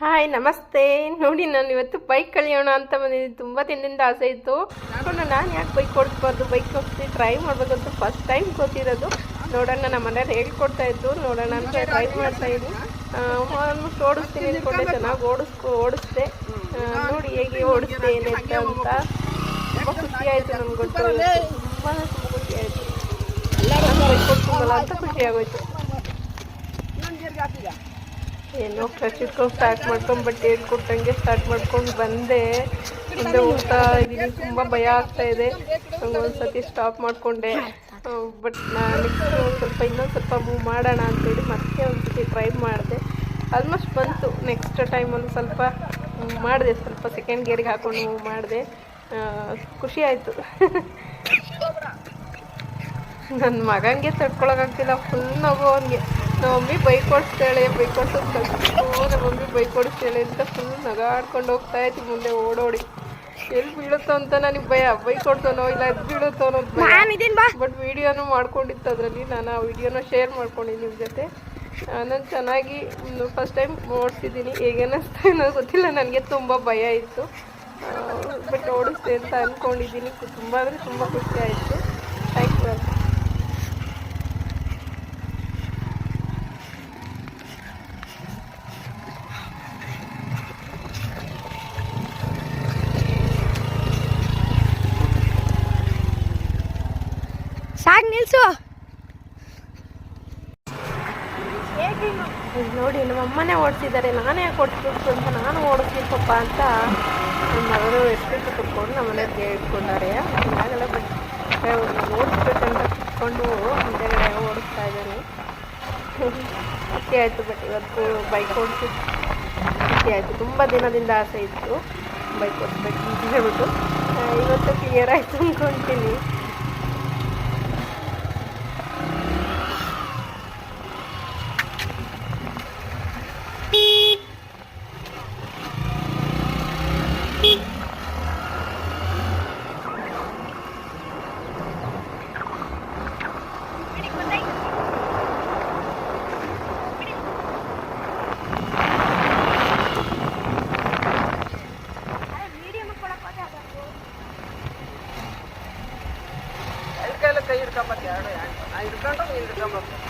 Hi ನಮಸ್ತೆ. ನೋಡಿ ನಾನು ಇವತ್ತು ಬೈಕ್ ಕಲಿಯೋಣ ಅಂತ ಬಂದಿದ್ದೀನಿ. ತುಂಬ ದಿನದಿಂದ ಆಸೆ ಇತ್ತು. ನೋಡೋಣ ನಾನು ಯಾಕೆ ಬೈಕ್ ಓಡಿಸ್ಬಾರ್ದು, ಬೈಕ್ ಓಡಿಸಿ ಟ್ರೈ ಮಾಡಬೇಕಂತ ಫಸ್ಟ್ ಟೈಮ್ ಗೊತ್ತಿರೋದು. ನೋಡೋಣ ನಮ್ಮ ಮನೇಲಿ ಹೇಳ್ಕೊಡ್ತಾ ಇದ್ದು, ನೋಡೋಣ ಅಂತ ಟ್ರೈ ಮಾಡ್ತಾ ಇದ್ದೀನಿ. ಆಲ್ಮೋಸ್ಟ್ ಓಡಿಸ್ತೀನಿ ಅಂದ್ಕೊಂಡೆ, ಚೆನ್ನಾಗಿ ಓಡಿಸ್ದೆ. ನೋಡಿ ಹೇಗೆ ಓಡಿಸ್ದೆ ಏನಂತ ಅಂತ ತುಂಬ ಖುಷಿ ಆಯಿತು. ನಮ್ಗೆ ಗೊತ್ತಾಗುತ್ತೆ, ತುಂಬ ಖುಷಿ ಆಯಿತು. ಬೈಕ್ ಓಡಿಸ್ಕೊಂಬಲ್ಲ ಅಂತ ಖುಷಿ ಆಗೋಯ್ತು. ಏನೋ ಚಿಕ್ಕ ಸ್ಟಾರ್ಟ್ ಮಾಡ್ಕೊಂಡು ಬಟ್ ಹೇಳ್ಕೊಟ್ಟಂಗೆ ಸ್ಟಾರ್ಟ್ ಮಾಡ್ಕೊಂಡು ಬಂದೆ. ಮುಂದೆ ಹೋಗ್ತಾ ಇದ್ದೀನಿ. ತುಂಬ ಭಯ ಆಗ್ತಾ ಇದೆ. ಒಂದು ಸತಿ ಸ್ಟಾಪ್ ಮಾಡಿಕೊಂಡೆ. ಬಟ್ ನೆಕ್ಸ್ಟ್ ಇನ್ನೊಂದು ಸ್ವಲ್ಪ ಮೂವ್ ಮಾಡೋಣ ಅಂತೇಳಿ ಮತ್ತೆ ಒಂದು ಸತಿ ಟ್ರೈ ಮಾಡಿದೆ. ಆಲ್ಮೋಸ್ಟ್ ಬಂತು. ನೆಕ್ಸ್ಟ್ ಟೈಮ್ ಒಂದು ಸ್ವಲ್ಪ ಮಾಡಿದೆ, ಸ್ವಲ್ಪ ಸೆಕೆಂಡ್ ಗೇರಿಗೆ ಹಾಕೊಂಡು ಮೂವ್ ಮಾಡಿದೆ. ಖುಷಿ ಆಯಿತು. ನನ್ನ ಮಗನಿಗೆ ತಡ್ಕೊಳಕ್ಕಾಗ್ತಿಲ್ಲ, ಫುಲ್ ನಗು ಅವನಿಗೆ. ನಮ್ಮ ಮಮ್ಮಿ ಬೈಕ್ ಓಡಿಸ್ತಾಳೆ, ಬೈಕ್ ಓಡಿಸೋದು ಕಲಿತು, ನಮ್ಮ ಮಮ್ಮಿ ಬೈಕ್ ಓಡಿಸ್ತಾಳೆ ಅಂತ ಫುಲ್ ನಗಾಡ್ಕೊಂಡು ಹೋಗ್ತಾ ಇತ್ತು ಮುಂದೆ ಓಡೋಡಿ. ಎಲ್ಲಿ ಬೀಳುತ್ತೋ ಅಂತ ನನಗೆ ಭಯ, ಬೈಕ್ ಓಡ್ತಾನೋ ಇಲ್ಲ ಎದ್ದು ಬೀಳುತ್ತೋ ಅನ್ನೋದು ಭಯ. ಬಟ್ ವೀಡಿಯೋನು ಮಾಡ್ಕೊಂಡಿತ್ತು ಅದರಲ್ಲಿ. ನಾನು ಆ ವಿಡಿಯೋನ ಶೇರ್ ಮಾಡ್ಕೊಂಡಿದ್ದೀನಿ ನಿಮ್ಮ ಜೊತೆ. ನಾನು ಚೆನ್ನಾಗಿ ಫಸ್ಟ್ ಟೈಮ್ ಓಡಿಸಿದ್ದೀನಿ. ಹೇಗೇನಿಸ್ತಾ ಅನ್ನೋದು ಗೊತ್ತಿಲ್ಲ, ನನಗೆ ತುಂಬ ಭಯ ಇತ್ತು. ಬಟ್ ಓಡಿಸ್ತೆ ಅಂತ ಅಂದ್ಕೊಂಡಿದ್ದೀನಿ. ತುಂಬ ಅಂದರೆ ತುಂಬ ಖುಷಿ ಆಯಿತು. Thank you. ಸಾಕು ನಿಲ್ಸು. ನೋಡಿ ನಮ್ಮ ಅಮ್ಮನೇ ಓಡಿಸಿದ್ದಾರೆ, ನಾನೇ ಯಾಕೆ ಓಡಿಸ್ಬೇಕು ಅಂತ ನಾನು ಓಡಿಸ್ತೀನಿ ಪಪ್ಪ ಅಂತ ನಮ್ಮ ಮಗಳು ಎಷ್ಟು ಕುತ್ಕೊಂಡು ನಮ್ಮ ಮನೆಯವ್ರಿಗೆ ಹೇಳ್ಕೊಂಡಾರೆ. ಆಗಲ್ಲ, ಬಟ್ ನಾನು ಓಡಿಸ್ಬೇಕಂತ ಕುತ್ಕೊಂಡು ಮುಂದೆಗಡೆ ಓಡಿಸ್ತಾ ಇದ್ದೀನಿ. ಖುಷಿ ಆಯಿತು. ಬಟ್ ಇವತ್ತು ಬೈಕ್ ಓಡಿಸಿ ಖುಷಿ ಆಯಿತು. ತುಂಬ ದಿನದಿಂದ ಆಸೆ ಇತ್ತು ಬೈಕ್ ಓಡಿಸ್ಬೇಕು ಅಂತ ಹೇಳ್ಬಿಟ್ಟು. ಇವತ್ತು ಕ್ಲಿಯರ್ ಆಯಿತು ಅಂದ್ಕೊಳ್ತೀನಿ. ಕೈ ಹಿಡ್ಕೊಂಬರ್ತೀನಿ, ಎರಡು ಹ್ಯಾಂಡ್ ಹಿಡ್ಕೊಂಡು ನೀನು ಹಿಡ್ಕೊಂಬರ್ತೀನಿ.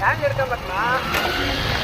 ಹ್ಯಾಂಡ್ ಹಿಡ್ಕೊಂಬರ್ತೀನಿ.